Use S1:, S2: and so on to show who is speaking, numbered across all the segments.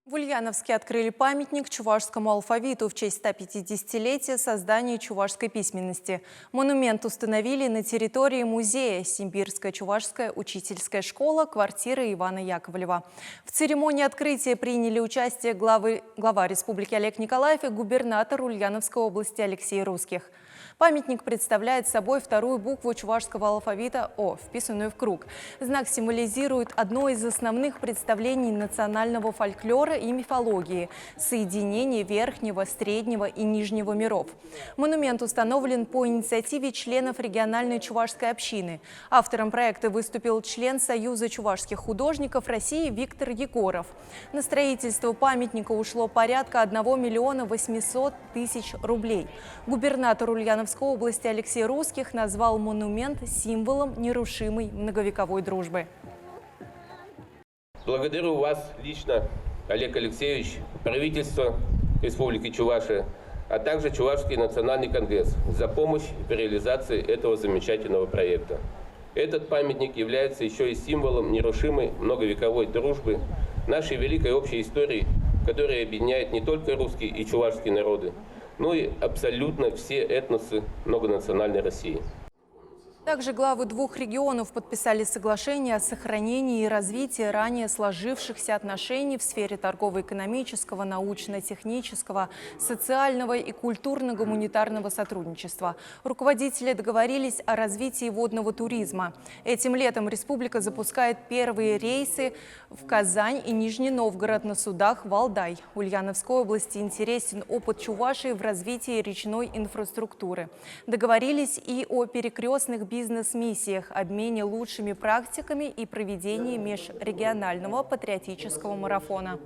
S1: В Ульяновске открыли памятник чувашскому алфавиту в честь 150-летия создания чувашской письменности. Монумент установили на территории музея Симбирская чувашская учительская школа, квартира Ивана Яковлева. В церемонии открытия приняли участие глава республики Олег Николаев и губернатор Ульяновской области Алексей Русских. Памятник представляет собой вторую букву чувашского алфавита «О», вписанную в круг. Знак символизирует одно из основных представлений национального фольклора и мифологии – соединение верхнего, среднего и нижнего миров. Монумент установлен по инициативе членов региональной чувашской общины. Автором проекта выступил член Союза чувашских художников России Виктор Егоров. На строительство памятника ушло порядка 1 миллиона 800 тысяч рублей. Губернатор Ульяновской области Алексей Русских назвал монумент символом нерушимой многовековой дружбы.
S2: Благодарю вас лично, Олег Алексеевич, правительство Республики Чувашия, а также Чувашский национальный конгресс за помощь в реализации этого замечательного проекта. Этот памятник является еще и символом нерушимой многовековой дружбы нашей великой общей истории, которая объединяет не только русские и чувашские народы, но и абсолютно все этносы многонациональной России.
S1: Также главы двух регионов подписали соглашение о сохранении и развитии ранее сложившихся отношений в сфере торгово-экономического, научно-технического, социального и культурно-гуманитарного сотрудничества. Руководители договорились о развитии водного туризма. Этим летом республика запускает первые рейсы в Казань и Нижний Новгород на судах «Валдай». Ульяновской области интересен опыт Чувашии в развитии речной инфраструктуры. Договорились и о перекрестных бизнес-миссиях, обмене лучшими практиками и проведении межрегионального патриотического марафона.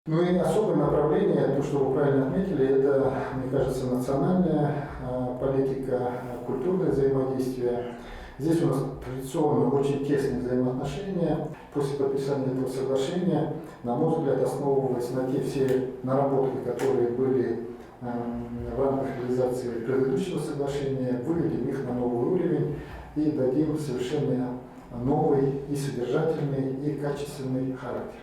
S3: Ну и особое направление, то, что вы правильно отметили, это, мне кажется, национальная политика, культурное взаимодействие. Здесь у нас традиционно очень тесные взаимоотношения. После подписания этого соглашения, на мой взгляд, основываясь на те все наработки, которые были в рамках реализации предыдущего соглашения, выведем их на новый уровень и дадим совершенно новый и содержательный, и качественный характер.